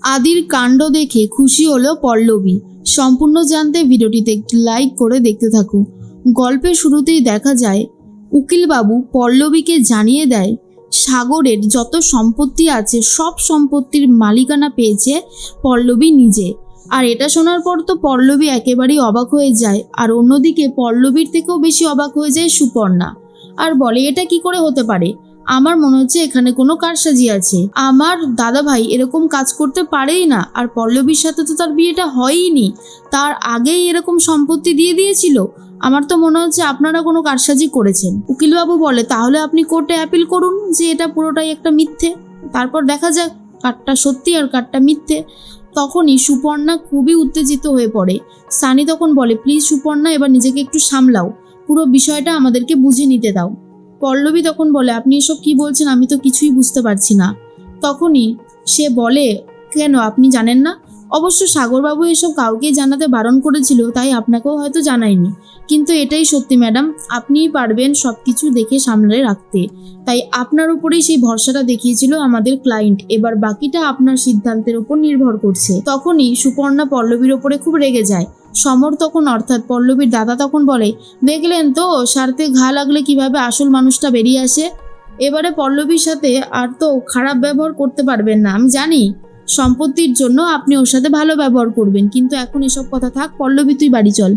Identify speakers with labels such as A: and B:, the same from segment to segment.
A: আদির কাণ্ড দেখে খুশি হলো পল্লবী। সম্পূর্ণ জানতে ভিডিওটিতে একটি লাইক করে দেখতে থাকো। গল্পের শুরুতেই দেখা যায় উকিলবাবু পল্লবীকে জানিয়ে দেয় সাগরের যত সম্পত্তি আছে সব সম্পত্তির মালিকানা পেয়েছে পল্লবী নিজে। আর এটা শোনার পর তো পল্লবী একেবারেই অবাক হয়ে যায়। আর অন্যদিকে পল্লবীর থেকেও বেশি অবাক হয়ে যায় সুপর্ণা। আর বলে, এটা কি করে হতে পারে? আমার মনে হচ্ছে এখানে কোনো কারসাজি আছে। আমার দাদা ভাই এরকম কাজ করতে পারেই না। আর পল্লবীর সাথে তো তার বিয়েটা হয়ইনি, তার আগেই এরকম সম্পত্তি দিয়ে দিয়েছিল। আমার তো মনে হচ্ছে আপনারা কোনো কারসাজি করেছেন। উকিলবাবু বলে, তাহলে আপনি কোর্টে অ্যাপিল করুন যে এটা পুরোটাই একটা মিথ্যে, তারপর দেখা যাক কারটা সত্যি আর কারটা মিথ্যে। তখনই সুপর্ণা খুবই উত্তেজিত হয়ে পড়ে। সানি তখন বলে, প্লিজ সুপর্ণা, এবার নিজেকে একটু সামলাও, পুরো বিষয়টা আমাদেরকে বুঝে নিতে দাও। পল্লবী তখন বলে, আপনি এসব কি বলছেন? আমি তো কিছুই বুঝতে পারছি না। তখনই সে বলে, কেন আপনি জানেন না? অবশ্য সাগরবাবু এসব কাউকেই জানাতে বারণ করেছিল, তাই আপনাকেও হয়তো জানায়নি। কিন্তু এটাই সত্যি ম্যাডাম, আপনিই পারবেন সব কিছু দেখে সামলে রাখতে। তাই আপনার উপরেই সেই ভরসাটা দেখিয়েছিল আমাদের ক্লায়েন্ট। এবার বাকিটা আপনার সিদ্ধান্তের উপর নির্ভর করছে। তখনই সুপর্ণা পল্লবীর ওপরে খুব রেগে যায়। সমর তখন, অর্থাৎ পল্লবীর দাদা তখন বলে, দেখলেন তো স্বার্থে ঘা লাগলে কিভাবে আসল মানুষটা বেরিয়ে আসে। এবারে পল্লবীর সাথে আর তো খারাপ ব্যবহার করতে পারবেন না। আমি জানি সম্পত্তির জন্য আপনি ওর সাথে ভালো ব্যবহার করবেন, কিন্তু এখন এসব কথা থাক। পল্লবী, তুই বাড়ি চল।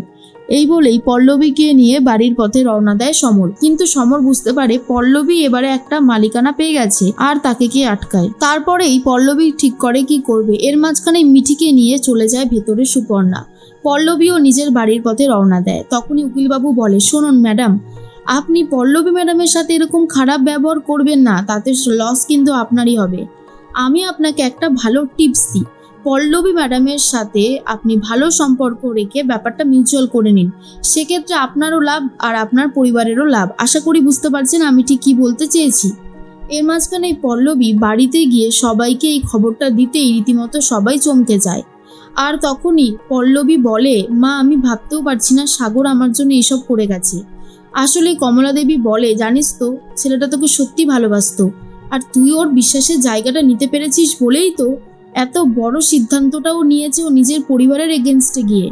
A: এই বলেই পল্লবীকে নিয়ে বাড়ির পথে রওনা দেয় সমর। কিন্তু সমর বুঝতে পারে পল্লবী এবারে একটা মালিকানা পেয়ে গেছে, আর তাকে কে আটকায়। তারপরেই পল্লবী ঠিক করে কি করবে। এর মাঝখানে মিঠিকে নিয়ে চলে যায় ভেতরে সুপর্ণা। পল্লবীও নিজের বাড়ির পথে রওনা দেয়। তখনই উকিলবাবু বলে, শুনুন ম্যাডাম, আপনি পল্লবী ম্যাডামের সাথে এরকম খারাপ ব্যবহার করবেন না, তাতে লস কিন্তু আপনারই হবে। আমি আপনাকে একটা ভালো টিপস দিই, পল্লবী ম্যাডামের সাথে আপনি ভালো সম্পর্ক রেখে ব্যাপারটা মিউচুয়াল করে নিন। সেক্ষেত্রে আপনারও লাভ আর আপনার পরিবারেরও লাভ। আশা করি বুঝতে পারছেন আমি ঠিক কী বলতে চেয়েছি। এর মাঝখানে পল্লবী বাড়িতে গিয়ে সবাইকে এই খবরটা দিতেই রীতিমতো সবাই চমকে যায়। আর তখনই পল্লবী বলে, মা, আমি ভাবতেও পারছি না সাগর আমার জন্য এইসব করে গেছে। আসলে কমলা দেবী বলে, জানিস তো ছেলেটা তোকে সত্যি ভালোবাসতো, আর তুই ওর বিশ্বাসের জায়গাটা নিতে পেরেছিস বলেই তো এত বড় সিদ্ধান্তটাও নিয়েছে ও নিজের পরিবারের এগেনস্টে গিয়ে।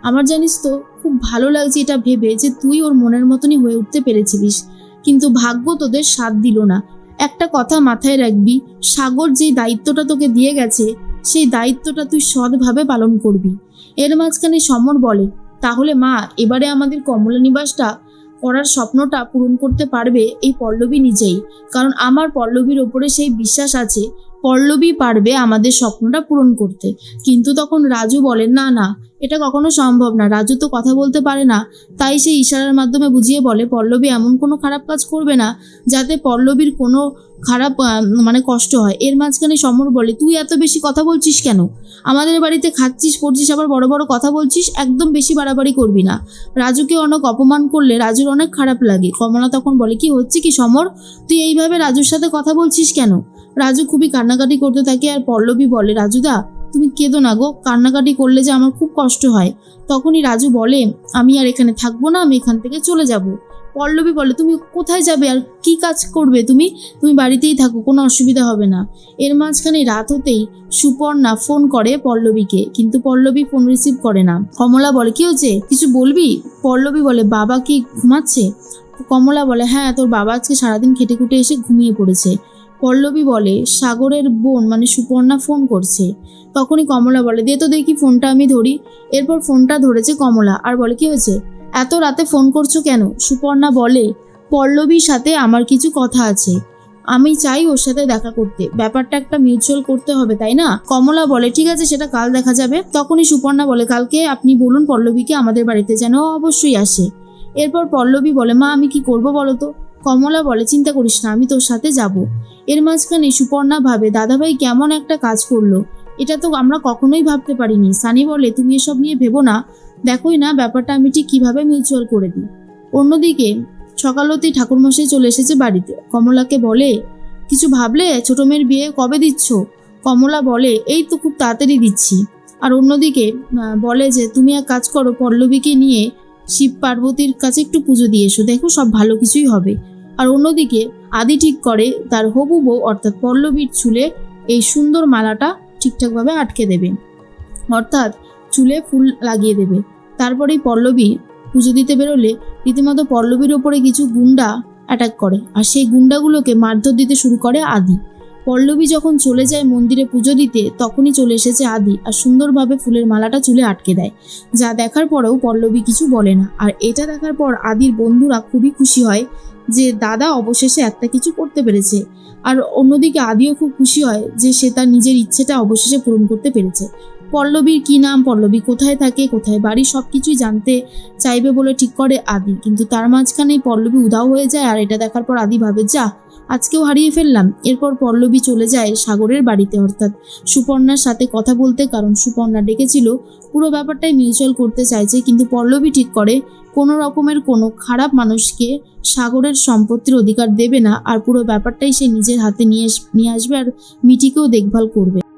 A: আমার জানিস তো খুব ভালো লাগছে এটা ভেবে যে তুই ওর মনের মতনই হয়ে উঠতে পেরেছিলিস, কিন্তু ভাগ্য তোদের সাথ দিল না। একটা কথা মাথায় রাখবি, সাগর যে দায়িত্বটা তোকে দিয়ে গেছে সেই দায়িত্বটা তুই সৎভাবে পালন করবি। এর মাঝখানে সমর বলে, তাহলে মা, এবারে আমাদের কমলা নিবাসটা করার স্বপ্নটা পূরণ করতে পারবে এই পল্লবী নিজেই, কারণ আমার পল্লবীর ওপরে সেই বিশ্বাস আছে পল্লবী পারবে আমাদের স্বপ্নটা পূরণ করতে। কিন্তু তখন রাজু বলে, না না, এটা কখনো সম্ভব না। রাজু তো কথা বলতে পারে না, তাই সেই ইশারার মাধ্যমে বুঝিয়ে বলে পল্লবী এমন কোনো খারাপ কাজ করবে না যাতে পল্লবীর কোনো খারাপ কষ্ট হয়। এর মাঝখানে সমর বলে, তুই এত বেশি কথা বলছিস কেন? আমাদের বাড়িতে খাচ্ছিস পড়ছিস আবার বড় বড় কথা বলছিস, একদম বেশি বাড়াবাড়ি করবি না। রাজুকে অনেক অপমান করলে রাজুর অনেক খারাপ লাগে। কমলা তখন বলে, কি হচ্ছে কি সমর, তুই এইভাবে রাজুর সাথে কথা বলছিস কেন? রাজু খুবই কান্নাকাটি করতে থাকে। আর পল্লবী বলে, রাজুদা তুমি কেঁদো না গো, কান্নাকাটি করলে যে আমার খুব কষ্ট হয়। তখনই রাজু বলে, আমি আর এখানে থাকবো না, আমি এখান থেকে চলে যাব। পল্লবী বলে, তুমি কোথায় যাবে আর কি কাজ করবে? তুমি বাড়িতেই থাকো, কোনো অসুবিধা হবে না। এর মাঝখানে রাত হতেই সুপর্ণা ফোন করে পল্লবীকে, কিন্তু পল্লবী ফোন রিসিভ করে না। কমলা বলে, কি হচ্ছে, কিছু বলবি? পল্লবী বলে, বাবা কি ঘুমাচ্ছে? কমলা বলে, হ্যাঁ, তোর বাবা আজকে সারাদিন খেটে খুটে এসে ঘুমিয়ে পড়েছে। পল্লবী বলে, সাগরের বোন সুপর্ণা ফোন করছে। তখনই কমলা বলে, দে তো দেখি ফোনটা, আমি ধরি। এরপর ফোনটা ধরেছে কমলা আর বলে, কি হয়েছে, এত রাতে ফোন করছো কেন? সুপর্ণা বলে, পল্লবীর সাথে আমার কিছু কথা আছে, আমি চাই ওর সাথে দেখা করতে। ব্যাপারটা একটা মিউচুয়াল করতে হবে, তাই না? কমলা বলে, ঠিক আছে, সেটা কাল দেখা যাবে। তখনই সুপর্ণা বলে, কালকে আপনি বলুন পল্লবীকে আমাদের বাড়িতে যেন অবশ্যই আসে। এরপর পল্লবী বলে, মা, আমি কি করব বলো তো? কমলা বলে, চিন্তা করিস না, আমি তোর সাথে যাব। এর মাঝখানে সুপর্ণা ভাবে, দাদাভাই কেমন একটা কাজ করলো, এটা তো আমরা কখনোই ভাবতে পারিনি। সানি বলে, তুমি এসব নিয়ে ভেবো না, দেখোই না ব্যাপারটা আমি ঠিক কিভাবে মিউচুয়াল করে দিই। অন্যদিকে সকাল হতেই ঠাকুরমশাই চলে এসেছে বাড়িতে। কমলাকে বলে, কিছু ভাবলে? ছোট মেয়ের বিয়ে কবে দিচ্ছ? কমলা বলে, এই তো খুব তাড়াতাড়ি দিচ্ছি। আর অন্যদিকে বলে যে, তুমি এক কাজ করো, পল্লবীকে নিয়ে শিব পার্বতীর কাছে একটু পুজো দিয়ে এসো, দেখো সব ভালো কিছুই হবে। আর অন্যদিকে আদি ঠিক করে তার হবু বউ অর্থাৎ পল্লবীর চুলে এই সুন্দর মালাটা ঠিকঠাকভাবে আটকে দেবে, অর্থাৎ চুলে ফুল লাগিয়ে দেবে। তারপরেই পল্লবী পুজো দিতে বেরোলে রীতিমতো পল্লবীর ওপরে কিছু গুন্ডা অ্যাটাক করে, আর সেই গুন্ডাগুলোকে মারধর দিতে শুরু করে আদি। পল্লবী যখন চলে যায় মন্দিরে পুজো দিতে, তখনই চলে এসেছে আদি আর সুন্দরভাবে ফুলের মালাটা চুলে আটকে দেয়, যা দেখার পরেও পল্লবী কিছু বলে না। আর এটা দেখার পর আদির বন্ধুরা খুবই খুশি হয় যে দাদা অবশেষে একটা কিছু করতে পেরেছে, আর অন্যদিকে আদিও খুব খুশি হয় যে সে তার নিজের ইচ্ছেটা অবশেষে পূরণ করতে পেরেছে। পল্লবীর কী নাম, পল্লবী কোথায় থাকে, কোথায় বাড়ি, সব কিছুই জানতে চাইবে বলে ঠিক করে আদি, কিন্তু তার মাঝখানেই পল্লবী উধাও হয়ে যায়। আর এটা দেখার পর আদি ভাবে, যা আজকেও হারিয়ে ফেললাম। এরপর পল্লবী চলে যায় সাগরের বাড়িতে, অর্থাৎ সুপর্ণার সাথে কথা বলতে, কারণ সুপর্ণা ডেকেছিল। পুরো ব্যাপারটাই মিউচুয়াল করতে চাইছে, কিন্তু পল্লবী ঠিক করে কোনো রকমের কোনো খারাপ মানুষকে সাগরের সম্পত্তির অধিকার দেবে না, আর পুরো ব্যাপারটাই সে নিজের হাতে নিয়ে আসবে আর মিঠিকেও দেখভাল করবে।